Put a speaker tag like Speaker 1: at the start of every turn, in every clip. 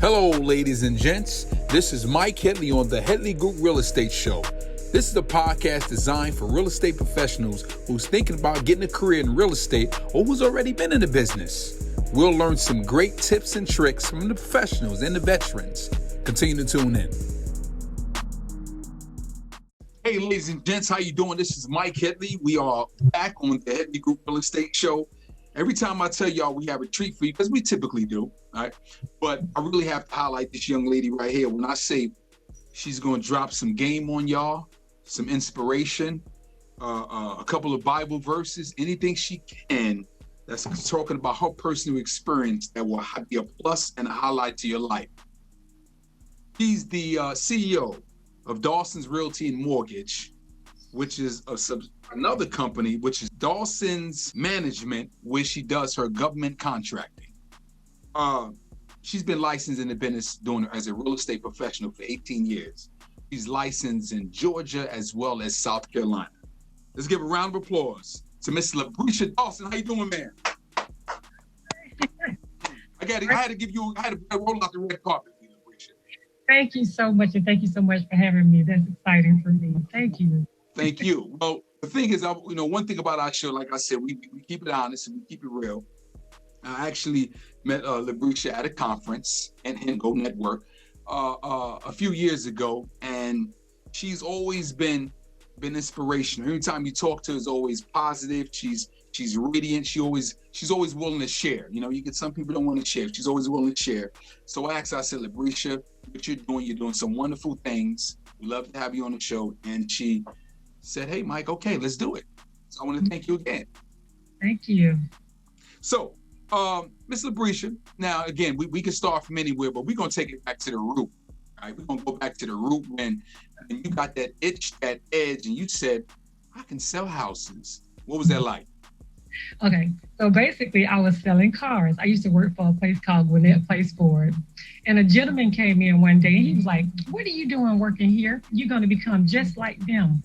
Speaker 1: Hello, ladies and gents. This is Mike Headley on the Headley Group Real Estate Show. This is a podcast designed for real estate professionals who's thinking about getting a career in real estate or who's already been in the business. We'll learn some great tips and tricks from the professionals and the veterans. Continue to tune in. Hey, ladies and gents, how you doing? This is Mike Headley. We are back on the Headley Group Real Estate Show. Every time I tell y'all we have a treat for you, because we typically do, all right? But I really have to highlight this young lady right here. When I say she's going to drop some game on y'all, some inspiration, a couple of Bible verses, anything she can that's talking about her personal experience that will be a plus and a highlight to your life. She's the CEO of Dawson's Realty and Mortgage, which is another company, which is Dawson's Management, where she does her government contracting. She's been licensed in the business doing it as a real estate professional for 18 years. She's licensed in Georgia as well as South Carolina. Let's give a round of applause to Miss Labrescia Dawson. How you doing, man? I had to roll out the red carpet.
Speaker 2: Thank you so much, and thank you so much for having me. That's exciting for me. Thank you.
Speaker 1: Thank you. Well, the thing is, one thing about our show, like I said, we keep it honest and we keep it real. I actually met Labrescia at a conference in Go Network a few years ago, and she's always been inspirational. Every time you talk to her, is always positive. She's radiant. She's always willing to share. You get some people don't want to share. She's always willing to share. So I said, Labrescia, what you're doing some wonderful things. We love to have you on the show. And she said, hey, Mike, okay, let's do it. So I want to thank you again.
Speaker 2: Thank you.
Speaker 1: So, Ms. Labrescia, now, again, we can start from anywhere, but we're going to take it back to the root. All right, we're going to go back to the root when you got that itch, that edge, and you said, I can sell houses. What was that like?
Speaker 2: Okay, so basically I was selling cars. I used to work for a place called Gwinnett Place Ford. And a gentleman came in one day and he was like, what are you doing working here? You're going to become just like them.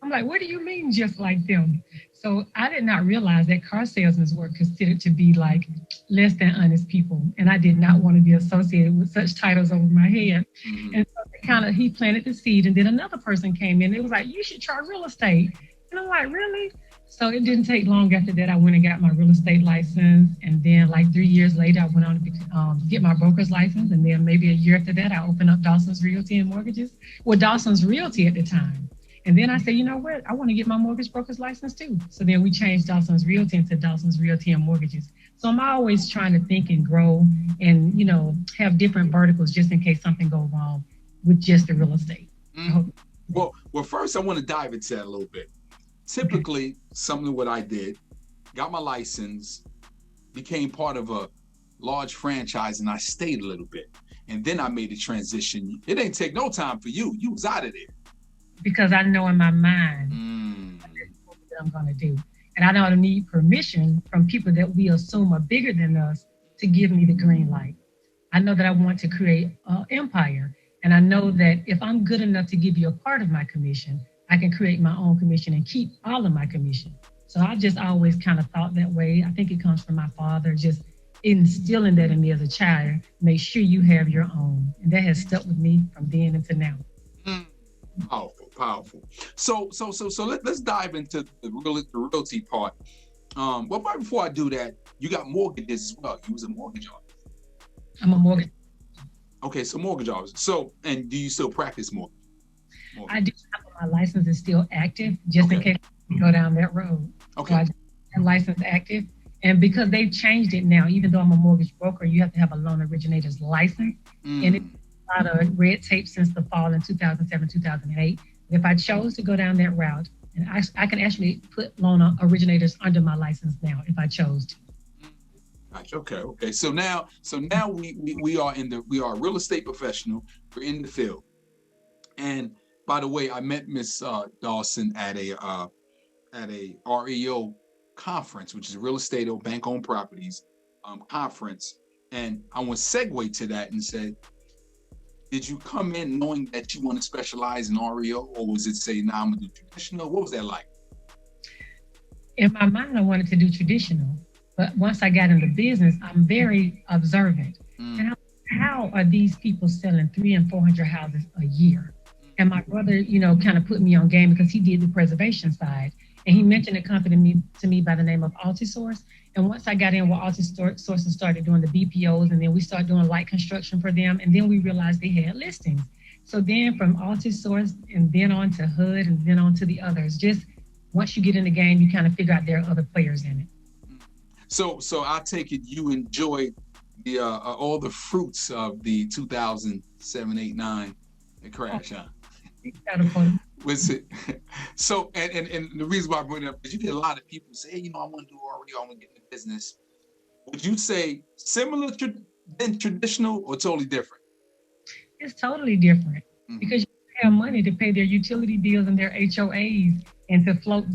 Speaker 2: I'm like, what do you mean just like them? So I did not realize that car salesmen were considered to be like less than honest people. And I did not want to be associated with such titles over my head. Mm-hmm. And so he planted the seed, and then another person came in. It was like, you should try real estate. And I'm like, really? So it didn't take long after that. I went and got my real estate license. And then like 3 years later, I went on to get my broker's license. And then maybe a year after that, I opened up Dawson's Realty and Mortgages. Well, Dawson's Realty at the time. And then I said, you know what? I want to get my mortgage broker's license too. So then we changed Dawson's Realty into Dawson's Realty and Mortgages. So I'm always trying to think and grow and, have different verticals just in case something goes wrong with just the real estate.
Speaker 1: Mm-hmm. Well, first I want to dive into that a little bit. Typically, something what I did, got my license, became part of a large franchise, and I stayed a little bit. And then I made the transition. It didn't take no time for you. You was out of there.
Speaker 2: Because I know in my mind what I'm going to do. And I don't need permission from people that we assume are bigger than us to give me the green light. I know that I want to create an empire. And I know that if I'm good enough to give you a part of my commission, I can create my own commission and keep all of my commission. So I just always kind of thought that way. I think it comes from my father, just instilling that in me as a child. Make sure you have your own. And that has stuck with me from then until now.
Speaker 1: Powerful. So let's dive into the realty part. But right before I do that, you got mortgages as well. You was a mortgage officer.
Speaker 2: I'm a mortgage.
Speaker 1: Okay, so mortgage officer. So, and do you still practice mortgage?
Speaker 2: I do. My license is still active, just in case we go down that road.
Speaker 1: Okay.
Speaker 2: So my license active, and because they've changed it now, even though I'm a mortgage broker, you have to have a loan originator's license, and it's a lot of red tape since the fall in 2007, 2008. If I chose to go down that route, and I can actually put loan originators under my license now if I chose to.
Speaker 1: Gotcha. Okay. So now we are a real estate professional. We're in the field. And by the way, I met Miss Dawson at a REO conference, which is real estate or bank-owned properties conference. And I want to segue to that and say, did you come in knowing that you want to specialize in REO, or was it say, I'm gonna do traditional? What was that like?
Speaker 2: In my mind, I wanted to do traditional, but once I got into business, I'm very observant. And how how are these people selling 300 and 400 houses a year? And my brother, kind of put me on game because he did the preservation side. And he mentioned a company to me by the name of Altisource. And once I got in with Altisource and started doing the BPOs, and then we started doing light construction for them, and then we realized they had listings. So then from Altisource and then on to HUD and then on to the others, just once you get in the game, you kind of figure out there are other players in it.
Speaker 1: So I take it you enjoyed the all the fruits of the 2007, 8, 9 crash, huh? Was it? So and the reason why I bring it up is you get a lot of people say, hey, I want to do REO, I want to get in the business. Would you say similar than traditional or totally different?
Speaker 2: It's totally different because you have money to pay their utility bills and their HOAs and to float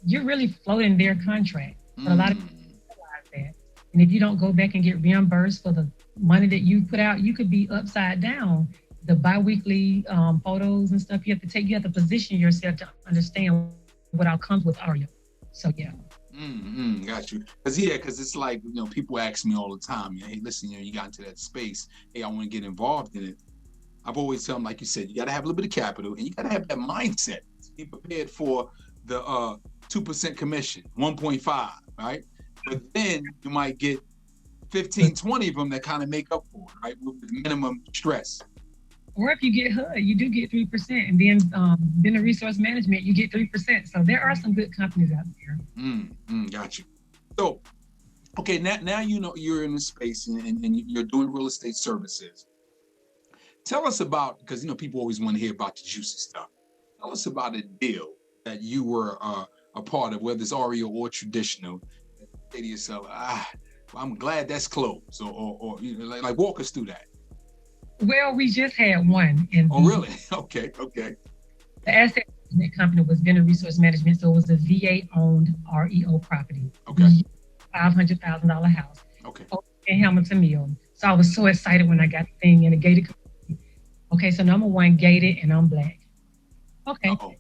Speaker 2: you're really floating their contract. But a lot of people realize that. And if you don't go back and get reimbursed for the money that you put out, you could be upside down. The biweekly photos and stuff you have to take, you have to position yourself to understand what all comes with REO. So, yeah.
Speaker 1: Got you. Because it's like, people ask me all the time, hey, listen, you got into that space. Hey, I want to get involved in it. I've always tell them, like you said, you got to have a little bit of capital and you got to have that mindset to be prepared for the 2% commission, 1.5, right? But then you might get 15, 20 of them that kind of make up for it, right? With minimum stress.
Speaker 2: Or if you get HUD, you do get 3%. And then the resource management, you get 3%. So there are some good companies out there.
Speaker 1: Got you. So, okay, now you're in this space and you're doing real estate services. Tell us about, because people always want to hear about the juicy stuff. Tell us about a deal that you were a part of, whether it's REO or traditional. Say to yourself, I'm glad that's closed, or like walk us through that.
Speaker 2: Well, we just had one.
Speaker 1: Oh, really? Okay.
Speaker 2: The asset management company was Vendor Resource Management, so it was a VA-owned REO property.
Speaker 1: Okay.
Speaker 2: $500,000 house.
Speaker 1: Okay.
Speaker 2: In Hamilton Mill. So I was so excited when I got the thing in a gated community. Okay, so number one, gated, and I'm Black. Okay.
Speaker 1: Uh-oh.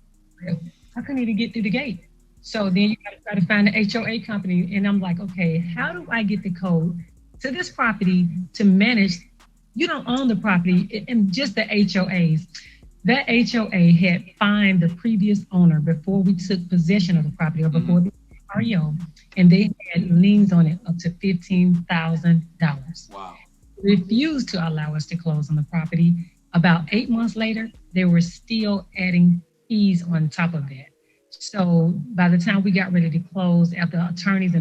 Speaker 2: I couldn't even get through the gate. So then you got to try to find the HOA company, and I'm like, okay, how do I get the code to this property to manage? You don't own the property, and just the HOAs. That HOA had fined the previous owner before we took possession of the property or before the REO, and they had liens on it up to $15,000.
Speaker 1: Wow.
Speaker 2: Refused to allow us to close on the property. About 8 months later, they were still adding fees on top of that. So by the time we got ready to close, after attorneys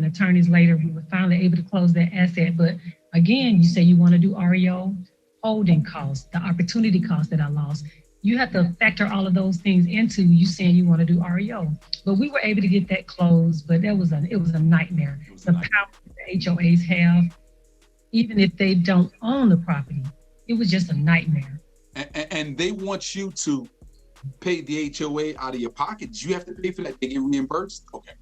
Speaker 2: later, we were finally able to close that asset. But again, you say you want to do REO, holding costs, the opportunity costs that I lost. You have to factor all of those things into you saying you want to do REO. But we were able to get that closed, but it was a nightmare. The power that the HOAs have, even if they don't own the property, it was just a nightmare.
Speaker 1: And they want you to pay the HOA out of your pocket. Do you have to pay for that? They get reimbursed? Okay.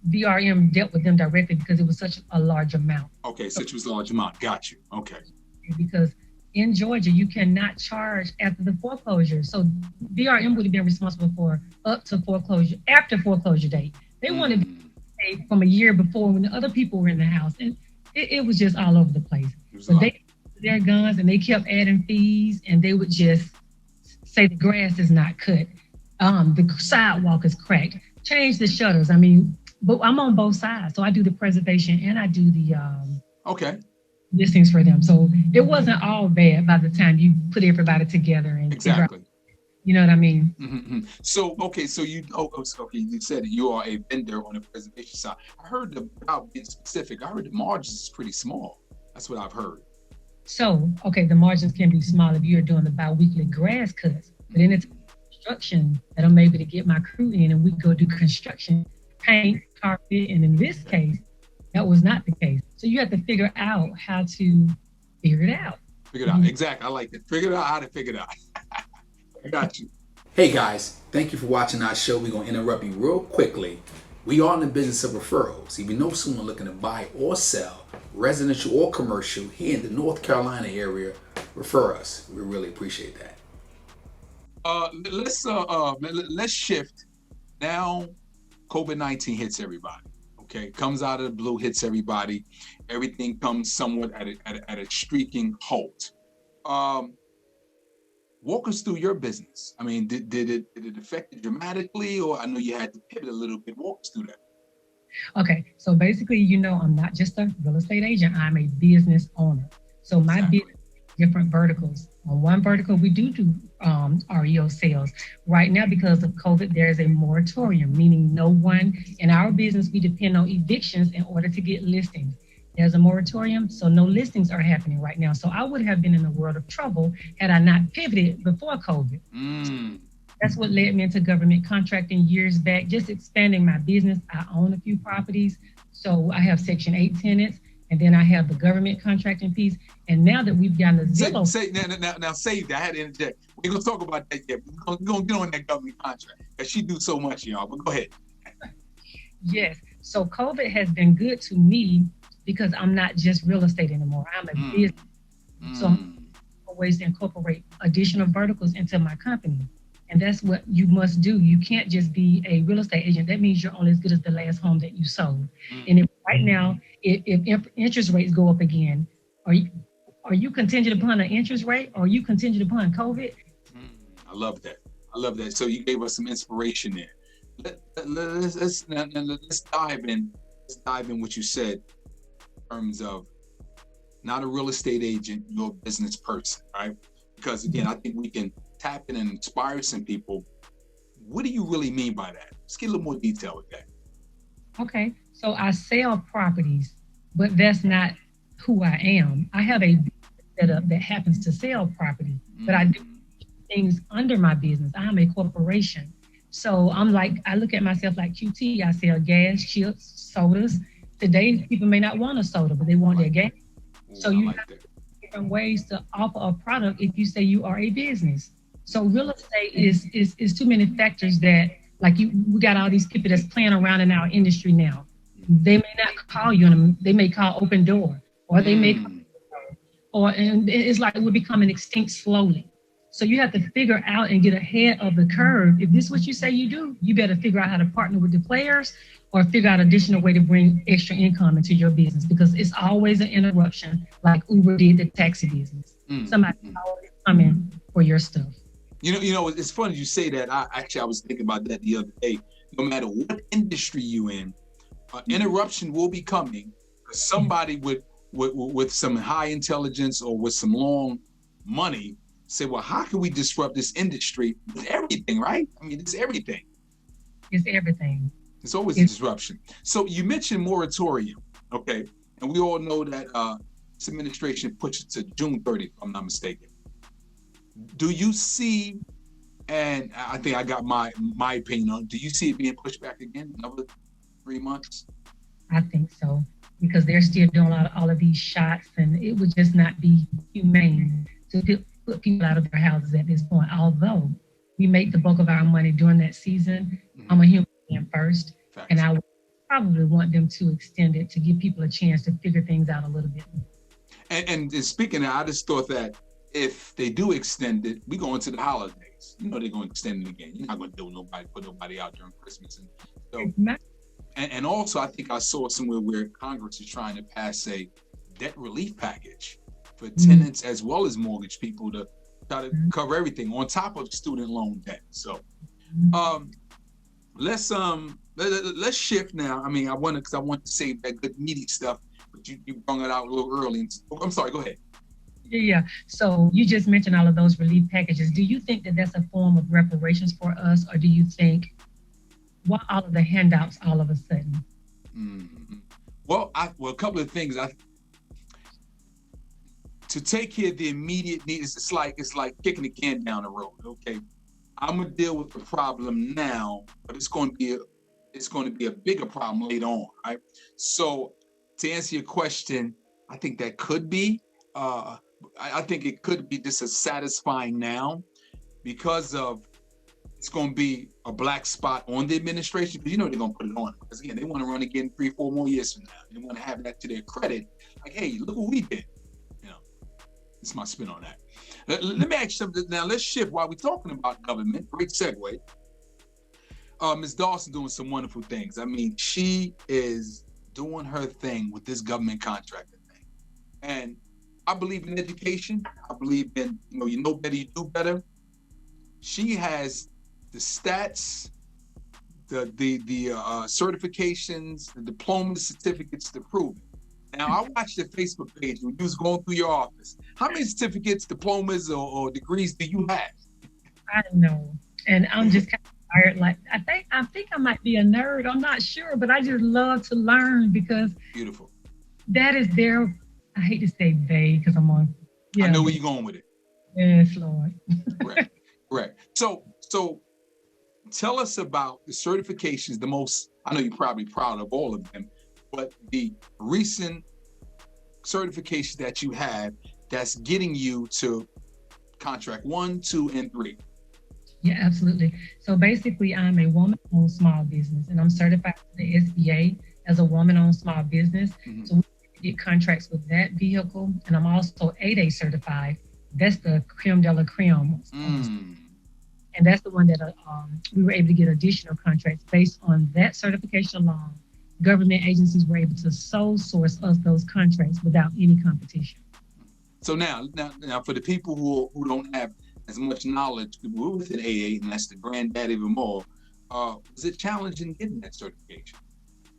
Speaker 2: VRM dealt with them directly because it was such a large amount.
Speaker 1: Okay, such was a large amount. Got you. Okay.
Speaker 2: Because in Georgia, you cannot charge after the foreclosure. So VRM would have been responsible for up to foreclosure, after foreclosure date. They wanted to pay from a year before when the other people were in the house. And it was just all over the place. But they their guns and they kept adding fees, and they would just say the grass is not cut. The sidewalk is cracked. Change the shutters. But I'm on both sides. So I do the preservation and I do the listings for them. So it wasn't all bad by the time you put everybody together and
Speaker 1: exactly.
Speaker 2: You know what I mean?
Speaker 1: Mm-hmm. So you said you are a vendor on the preservation side. I heard about being specific. I heard the margins is pretty small. That's what I've heard.
Speaker 2: So, the margins can be small if you're doing the bi-weekly grass cuts. But then it's construction that I'm able to get my crew in and we go do construction, paint, carpet, and in this case, that was not the case. So you have to figure out how to figure it out.
Speaker 1: Figure it out. Exactly. I like that. Figure it out how to figure it out. I got you.
Speaker 3: Hey guys, thank you for watching our show. We're going to interrupt you real quickly. We are in the business of referrals. If you know someone looking to buy or sell, residential or commercial, here in the North Carolina area, refer us. We really appreciate that.
Speaker 1: Let's shift. Now, COVID-19 hits everybody. Okay, comes out of the blue, hits everybody. Everything comes somewhat at a streaking halt. Walk us through your business. I mean, did it affect you dramatically, or I know you had to pivot a little bit. Walk us through that.
Speaker 2: Okay, so basically, I'm not just a real estate agent. I'm a business owner. So my business, different verticals. On one vertical, we do REO sales. Right now, because of COVID, there is a moratorium, meaning no one in our business, we depend on evictions in order to get listings. There's a moratorium, so no listings are happening right now. So I would have been in a world of trouble had I not pivoted before COVID. That's what led me into government contracting years back, just expanding my business. I own a few properties. So I have Section 8 tenants, and then I have the government contracting piece. And now that we've gotten the Zillow.
Speaker 1: Now save that. I had to interject. We ain't going to talk about that yet. We're going to get on that government contract because she do so much, y'all. But go ahead.
Speaker 2: Yes. So COVID has been good to me because I'm not just real estate anymore. I'm a business. So I'm always incorporate additional verticals into my company. And that's what you must do. You can't just be a real estate agent. That means you're only as good as the last home that you sold. And if right now, if interest rates go up again, are you contingent upon an interest rate, or are you contingent upon COVID?
Speaker 1: I love that. So you gave us some inspiration there. Let's dive in. Let's dive in what you said in terms of not a real estate agent, you're a business person, right? Because again, I think we can tap in and inspire some people. What do you really mean by that? Let's get a little more detail with that.
Speaker 2: Okay, so I sell properties, but that's not who I am. I have a setup that happens to sell property, but I do things under my business. I'm a corporation. So I look at myself like QT. I sell gas, chips, sodas. Today, people may not want a soda, but they want their gas. So you have different ways to offer a product if you say you are a business. So real estate is too many factors that, we got all these people that's playing around in our industry now. They may not call you, and they may call open door, or they may and it's like we're becoming extinct slowly. So you have to figure out and get ahead of the curve. If this is what you say you do, you better figure out how to partner with the players or figure out additional way to bring extra income into your business, because it's always an interruption, like Uber did the taxi business. Somebody's always coming for your stuff.
Speaker 1: You know, it's funny you say that. I was thinking about that the other day. No matter what industry you in, interruption will be coming. Somebody with some high intelligence or with some long money say, well, how can we disrupt this industry with everything, right? I mean, it's everything.
Speaker 2: It's everything.
Speaker 1: It's always a disruption. So you mentioned moratorium, okay? And we all know that this administration pushed it to June 30th, if I'm not mistaken. Do you see, and I think I got my opinion on, do you see it being pushed back again another 3 months?
Speaker 2: I think so, because they're still doing all of these shots, and it would just not be humane to put people out of their houses at this point. Although we make the bulk of our money during that season, I'm a human being first, and I would probably want them to extend it to give people a chance to figure things out a little bit.
Speaker 1: And speaking of, I just thought that if they do extend it, we go into the holidays. You know they're going to extend it again. You're not going to put nobody out during Christmas. And so, and also, I think I saw somewhere where Congress is trying to pass a debt relief package for tenants as well as mortgage people to try to cover everything on top of student loan debt. So let's shift now. I mean, I want to save that good meaty stuff, but you brought it out a little early. I'm sorry, go ahead.
Speaker 2: Yeah. So you just mentioned all of those relief packages. Do you think that that's a form of reparations for us, or do you think, what all of the handouts all of a sudden?
Speaker 1: Well, a couple of things. To take care of the immediate needs, it's like kicking the can down the road. Okay, I'm gonna deal with the problem now, but it's going to be a bigger problem later on. Right. So to answer your question, I think that could be. I think it could be just as satisfying now, because of it's going to be a black spot on the administration, because they're going to put it on. Because again, they want to run again 3-4 more years from now. They want to have that to their credit. Like, hey, look what we did. It's my spin on that. Let me ask you something. Now let's shift while we're talking about government. Great segue. Ms. Dawson doing some wonderful things. I mean, she is doing her thing with this government contractor thing. And I believe in education. I believe in, you know better, you do better. She has the stats, the certifications, the diplomas, certificates to prove it. Now, I watched your Facebook page when you was going through your office. How many certificates, diplomas, or degrees do you have?
Speaker 2: I don't know. And I'm just kind of tired. Like, I think I might be a nerd. I'm not sure, but I just love to learn because
Speaker 1: beautiful.
Speaker 2: That is their, I hate to say they because I'm on.
Speaker 1: Yeah. I know where you're going with it.
Speaker 2: Yes, Lord.
Speaker 1: Right. So tell us about the certifications, the most, I know you're probably proud of all of them, but the recent certification that you have that's getting you to contract 1, 2, and 3.
Speaker 2: Yeah, absolutely. So basically, I'm a woman-owned small business, and I'm certified for the SBA as a woman-owned small business. Mm-hmm. So we get contracts with that vehicle, and I'm also 8A certified. That's the creme de la creme. And that's the one that we were able to get additional contracts based on that certification alone. Government agencies were able to sole source us those contracts without any competition.
Speaker 1: So now for the people who don't have as much knowledge, we're within AA, and that's the granddaddy of them all. Was it challenging getting that certification?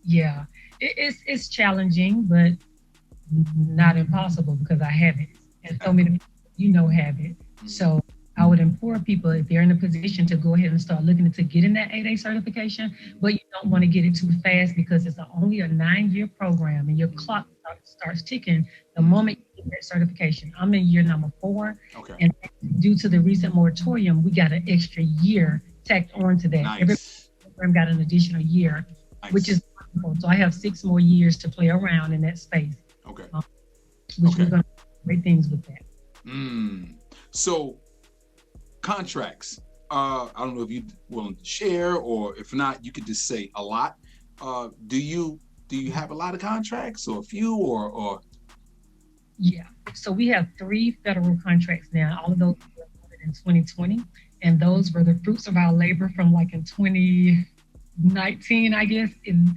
Speaker 2: Yeah, it's challenging, but not impossible because I have it, and so many people have it. Mm-hmm. So I would implore people, if they're in a position, to go ahead and start looking into getting that 8A certification, but you don't want to get it too fast because it's only a 9-year program and your clock starts ticking the moment you get that certification. I'm in year number 4, and due to the recent moratorium, we got an extra year tacked on to that.
Speaker 1: Nice.
Speaker 2: Every program got an additional year, which is wonderful. So I have 6 more years to play around in that space. Which we're going to do great things with that.
Speaker 1: So contracts, I don't know if you're willing to share, or if not, you could just say a lot. Do you have a lot of contracts, or a few, or?
Speaker 2: Yeah, so we have 3 federal contracts now. All of those were awarded in 2020, and those were the fruits of our labor from like in 2019, I guess.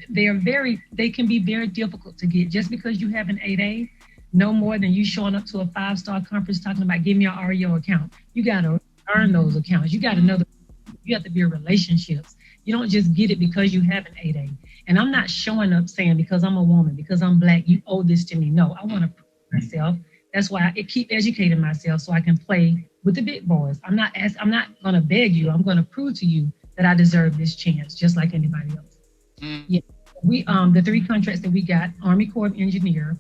Speaker 2: They can be very difficult to get. Just because you have an 8A, no more than you showing up to a 5-star conference talking about give me an REO account. You got to earn those accounts. You got to know you have to build relationships. You don't just get it because you have an 8A. And I'm not showing up saying because I'm a woman, because I'm Black, you owe this to me. No, I want to prove myself. That's why I keep educating myself so I can play with the big boys. I'm not going to beg you. I'm going to prove to you that I deserve this chance, just like anybody else. Yeah. We the 3 contracts that we got: Army Corps of Engineers.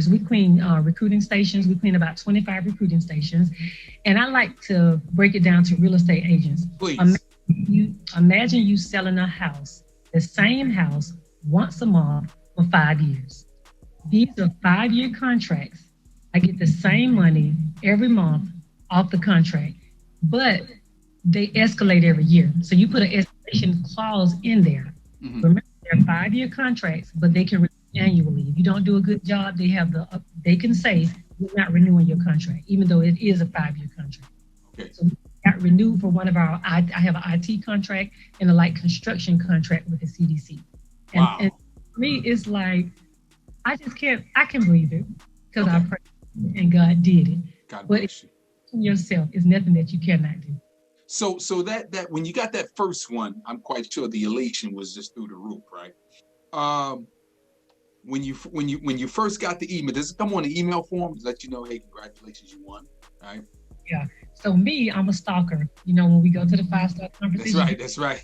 Speaker 2: We clean recruiting stations. We clean about 25 recruiting stations. And I like to break it down to real estate agents.
Speaker 1: Please.
Speaker 2: Imagine you selling a house, the same house, once a month for 5 years. These are 5-year contracts. I get the same money every month off the contract, but they escalate every year. So you put an escalation clause in there. Mm-hmm. Remember, they're 5-year contracts, but they can annually. If you don't do a good job, they can say we're not renewing your contract, even though it is a 5-year contract.
Speaker 1: Okay. So
Speaker 2: we got renewed for one of our, I have an IT contract and a light construction contract with the CDC. And,
Speaker 1: wow.
Speaker 2: And for me, it's like, I can believe it because I prayed and God did it.
Speaker 1: God bless you.
Speaker 2: Yourself is nothing that you cannot do.
Speaker 1: So that when you got that first one, I'm quite sure the elation was just through the roof, right? When you first got the email, does it come on the email form to let you know, hey, congratulations, you won, right?
Speaker 2: Yeah. So me, I'm a stalker. When we go to the 5-star conversation.
Speaker 1: That's right.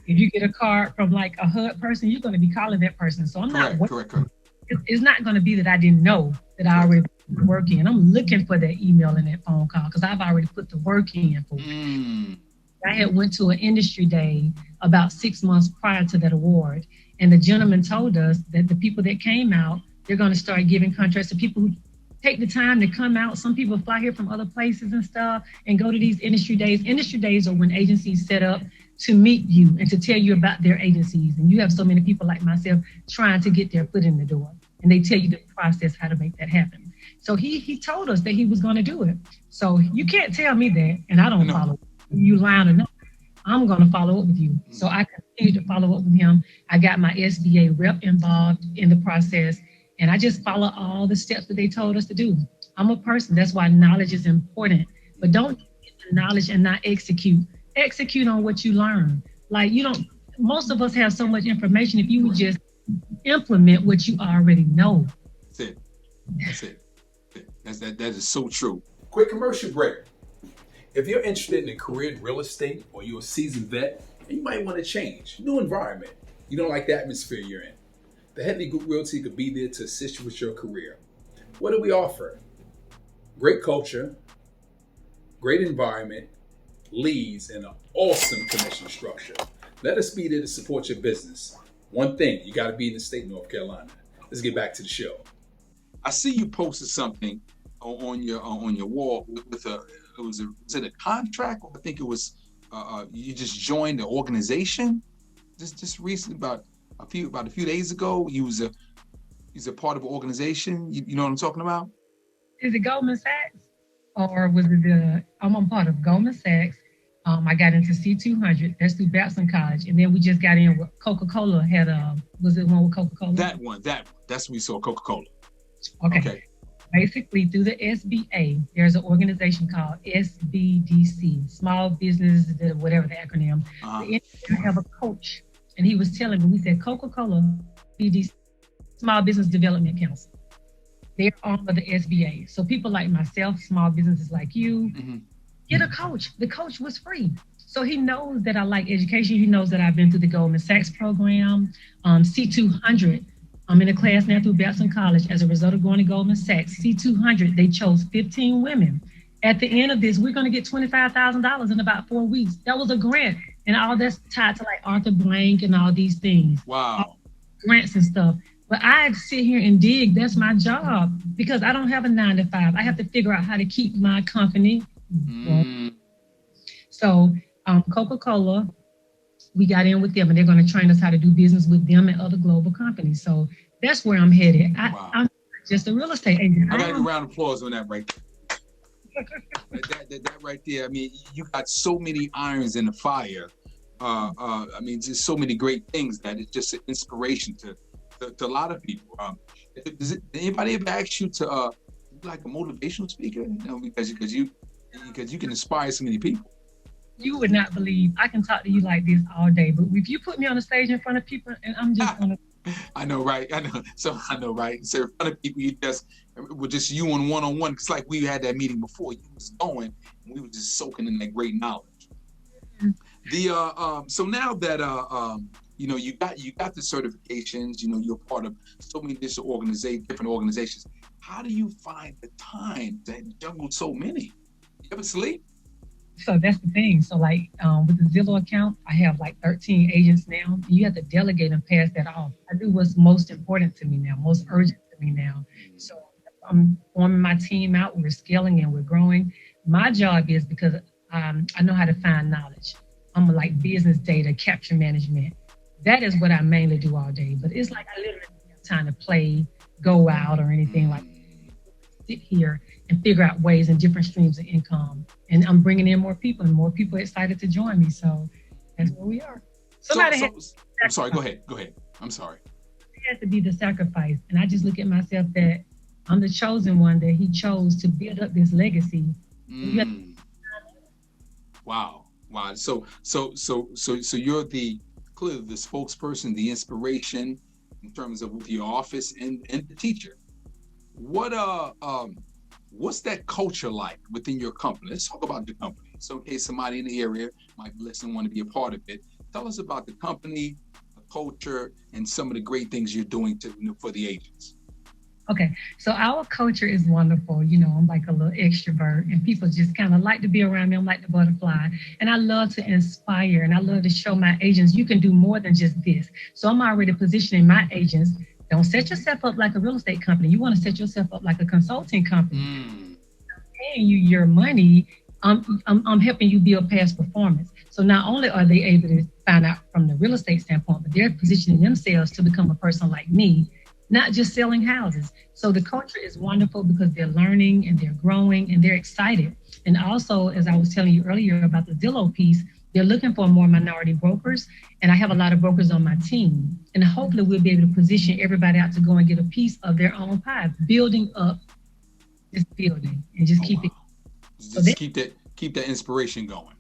Speaker 2: If you get a card from like a HUD person, you're going to be calling that person. So I'm
Speaker 1: correct.
Speaker 2: It's not going to be that I didn't know that I already put the work in. I'm looking for that email and that phone call because I've already put the work in for it. I had went to an industry day about 6 months prior to that award. And the gentleman told us that the people that came out, they're going to start giving contracts to people who take the time to come out. Some people fly here from other places and stuff and go to these industry days. Industry days are when agencies set up to meet you and to tell you about their agencies. And you have so many people like myself trying to get their foot in the door. And they tell you the process, how to make that happen. So he told us that he was going to do it. So you can't tell me that, and I don't follow you lying or not. I'm going to follow up with you. So I continued to follow up with him. I got my SBA rep involved in the process, and I just follow all the steps that they told us to do. I'm a person. That's why knowledge is important. But don't get the knowledge and not execute. Execute on what you learn. Like, you don't, most of us have so much information. If you would just implement what you already know.
Speaker 1: That's it. That's it. That is so true.
Speaker 3: Quick commercial break. If you're interested in a career in real estate, or you're a seasoned vet and you might want to change, new environment, you don't like the atmosphere you're in, the Headley Group Realty could be there to assist you with your career. What do we offer? Great culture, great environment, leads, and an awesome commission structure. Let us be there to support your business. One thing, you got to be in the state of North Carolina. Let's get back to the show.
Speaker 1: I see you posted something on your wall with was it a contract, or I think it was you just joined the organization just recently, about a few days ago. He's a part of an organization. You know what I'm talking about?
Speaker 2: Is it Goldman Sachs, or was it I'm part of Goldman Sachs. I got into C200. That's through Dawson College, and then we just got in with Coca-Cola. Was it one with Coca-Cola?
Speaker 1: That one. That's what we saw, Coca-Cola.
Speaker 2: Okay. Basically, through the SBA, there's an organization called SBDC, Small Business, whatever the acronym. I have a coach, and he was telling me, we said Coca-Cola, BDC, Small Business Development Council. They're arm of the SBA. So people like myself, small businesses like you, get a coach. The coach was free. So he knows that I like education. He knows that I've been through the Goldman Sachs program, C200. I'm in a class now through Dawson College as a result of going to Goldman Sachs. C200, they chose 15 women. At the end of this, we're going to get $25,000 in about 4 weeks. That was a grant. And all that's tied to like Arthur Blank and all these things.
Speaker 1: Wow.
Speaker 2: Grants and stuff. But I sit here and dig. That's my job, because I don't have a 9 to 5. I have to figure out how to keep my company. So Coca-Cola, we got in with them, and they're going to train us how to do business with them and other global companies. So that's where I'm headed. I'm just a real estate agent.
Speaker 1: I got a round of applause on that right there. that right there. I mean, you got so many irons in the fire. I mean, just so many great things that it's just an inspiration to a lot of people. Did anybody ever ask you to be like a motivational speaker? You know, because you can inspire so many people.
Speaker 2: You would not believe, I can talk to you like this all day, but if you put me on the stage in front of people, and I'm just gonna.
Speaker 1: I know, right? So in front of people, we're just you and one-on-one. It's like we had that meeting before. You was going, and we were just soaking in that great knowledge. So now that you got the certifications, you're part of so many different organizations. How do you find the time to juggle so many? You ever sleep?
Speaker 2: So that's the thing. So like with the Zillow account, I have like 13 agents now. You have to delegate and pass that off. I do what's most important to me now, most urgent to me now. So I'm forming my team out. We're scaling and we're growing. My job is, because I know how to find knowledge. I'm like business data, capture management. That is what I mainly do all day. But it's like I literally don't have time to play, go out, or anything like that. Sit here and figure out ways and different streams of income. And I'm bringing in more people, and more people are excited to join me. So that's where we are.
Speaker 1: I'm sorry, go ahead. I'm sorry.
Speaker 2: It has to be the sacrifice. And I just look at myself that I'm the chosen one that he chose to build up this legacy.
Speaker 1: Wow. So you're clearly the spokesperson, the inspiration in terms of with your office and the teacher. What's that culture like within your company? Let's talk about the company. So in case somebody in the area might listen, want to be a part of it, tell us about the company, the culture, and some of the great things you're doing for the agents.
Speaker 2: Okay, so our culture is wonderful. I'm like a little extrovert, and people just kind of like to be around me. I'm like the butterfly, and I love to inspire, and I love to show my agents you can do more than just this. So I'm already positioning my agents. Don't set yourself up like a real estate company. You want to set yourself up like a consulting company. I'm paying you your money. I'm helping you build past performance. So not only are they able to find out from the real estate standpoint, but they're positioning themselves to become a person like me, not just selling houses. So the culture is wonderful because they're learning and they're growing and they're excited. And also, as I was telling you earlier about the Zillow piece They're looking for more minority brokers, and I have a lot of brokers on my team. And hopefully we'll be able to position everybody out to go and get a piece of their own pie, building up this building and just keep it.
Speaker 1: So just keep that inspiration going.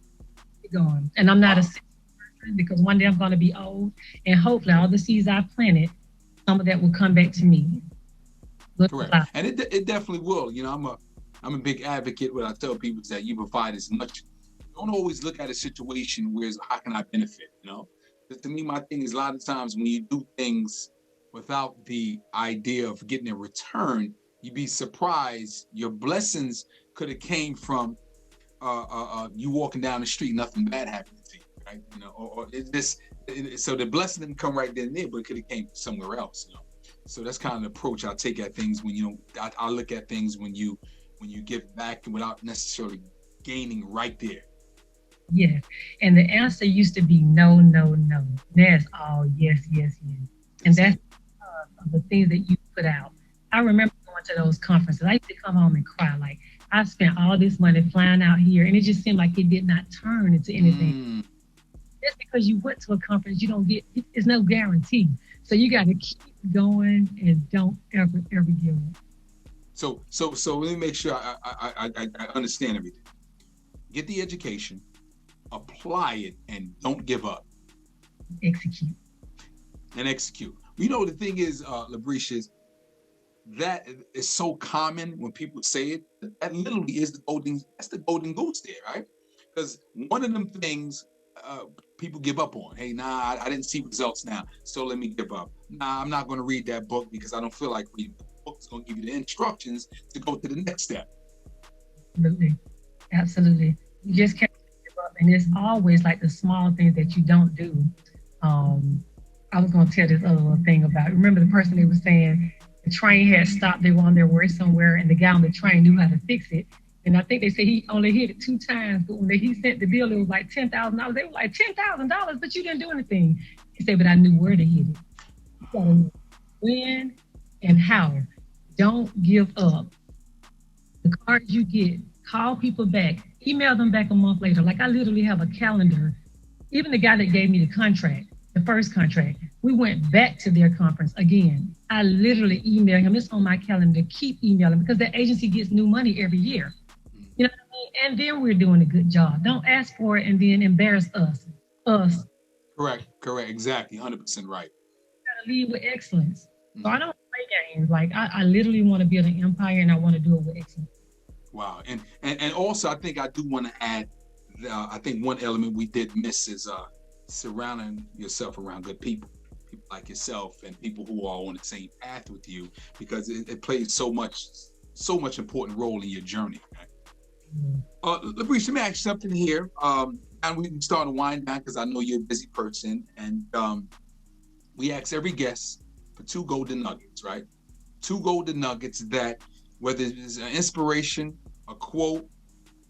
Speaker 2: Going. And I'm not a person because one day I'm going to be old, and hopefully all the seeds I planted, some of that will come back to me.
Speaker 1: Correct. And it definitely will. You know, I'm a big advocate. What I tell people is that you provide as much. Don't always look at a situation where how can I benefit, you know? Because to me, my thing is a lot of times when you do things without the idea of getting a return, you'd be surprised. Your blessings could have came from you walking down the street, nothing bad happened to you, right? You know, or so the blessing didn't come right then and there, but it could have came from somewhere else, you know? So that's kind of the approach I take at things when, you know, I look at things when you give back without necessarily gaining right there.
Speaker 2: Yes. And the answer used to be no, no, no. That's all yes, yes, yes. And that's the things that you put out. I remember going to those conferences. I used to come home and cry. Like, I spent all this money flying out here, and it just seemed like it did not turn into anything. Just because you went to a conference, you don't get, it's no guarantee. So you got to keep going and don't ever give up.
Speaker 1: So let me make sure I understand everything. Get the education, apply it, and don't give up.
Speaker 2: Execute.
Speaker 1: You know, the thing is, Labrescia, is that is so common when people say it. That literally is that's the golden goose there, right? Because one of them things people give up on. Hey, nah, I didn't see results now, so let me give up. Nah, I'm not going to read that book because I don't feel like reading the book. It's going to give you the instructions to go to the next step. Absolutely. You just can't give up, and it's always like the small things that you don't do. I was going to tell this other little thing about. Remember the person they were saying the train had stopped. They were on their way somewhere, and the guy on the train knew how to fix it. And I think they said he only hit it 2 times, but when he sent the bill, it was like $10,000. They were like, $10,000, but you didn't do anything. He said, but I knew where to hit it. You gotta know when and how. Don't give up. The cards you get, call people back, email them back a month later. Like I literally have a calendar. Even the guy that gave me the contract, the first contract, we went back to their conference again. I literally emailed him. It's on my calendar. Keep emailing because the agency gets new money every year. You know what I mean? And then we're doing a good job. Don't ask for it and then embarrass us. Correct. Exactly. 100% right.
Speaker 2: You gotta lead with excellence. So I don't play games. Like I literally want to build an empire and I want to do it with excellence.
Speaker 1: Wow. And also I think I do want to add, I think one element we did miss is surrounding yourself around good people like yourself and people who are on the same path with you, because it plays so much important role in your journey. Right? Labrescia, let me ask you something here. And we can start to wind down because I know you're a busy person. And we ask every guest for 2 golden nuggets, right? 2 golden nuggets that, whether it's an inspiration, a quote,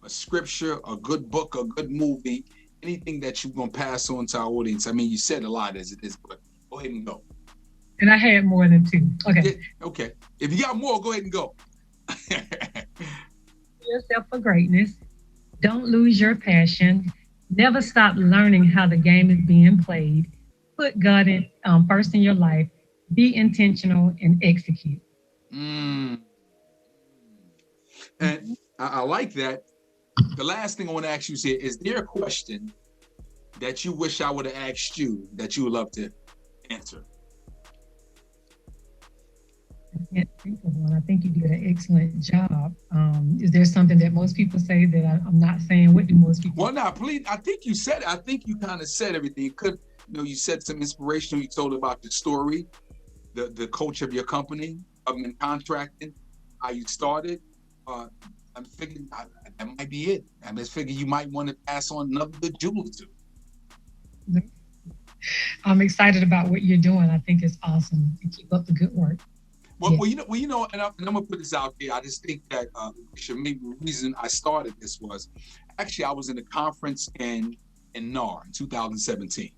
Speaker 1: a scripture, a good book, a good movie, anything that you're going to pass on to our audience. I mean, you said a lot as it is, but go ahead and go.
Speaker 2: And I had more than 2. Okay.
Speaker 1: Okay. If you got more, go ahead and go.
Speaker 2: Yourself for greatness. Don't lose your passion. Never stop learning how the game is being played. Put God in first in your life. Be intentional and execute.
Speaker 1: And I like that. The last thing I want to ask you is there a question that you wish I would have asked you that you would love to answer?
Speaker 2: I can't think of one. I think you did an excellent job. Is there something that most people say that I'm not saying? What do most people?
Speaker 1: Well, now, please. I think you said. I think you kind of said everything. You said some inspirational. You told about the story, the culture of your company, government contracting, how you started. I'm figuring that might be it. I just figure you might want to pass on another good jewel or 2.
Speaker 2: I'm excited about what you're doing. I think it's awesome. And keep up the good work.
Speaker 1: Well, you know, and I'm gonna put this out there. I just think that maybe the reason I started this was actually I was in a conference in NAR in 2017,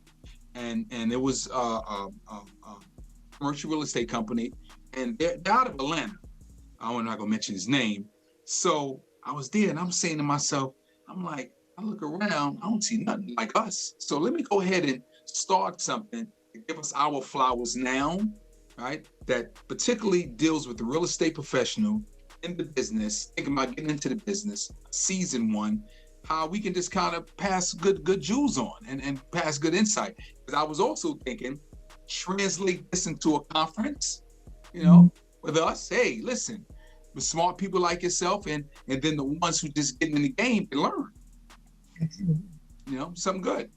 Speaker 1: and it was a commercial real estate company, and they're out of Atlanta. I'm not gonna mention his name. So I was there, and I'm saying to myself, I'm like, I look around, I don't see nothing like us. So let me go ahead and start something to give us our flowers now, right? That particularly deals with the real estate professional in the business, thinking about getting into the business, season 1, how we can just kind of pass good jewels on and pass good insight. Because I was also thinking, translate this into a conference, with us. Hey, listen, with smart people like yourself, and then the ones who just get in the game can learn. Something good.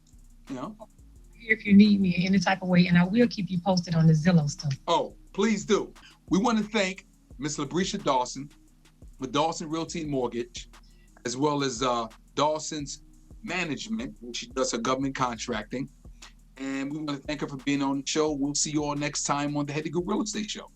Speaker 2: If you need me in any type of way, and I will keep you posted on the Zillow stuff.
Speaker 1: Oh, please do. We want to thank Miss Labrescia Dawson with Dawson Realty and Mortgage, as well as Dawson's management, which she does her government contracting. And we want to thank her for being on the show. We'll see you all next time on the Headley Group Real Estate Show.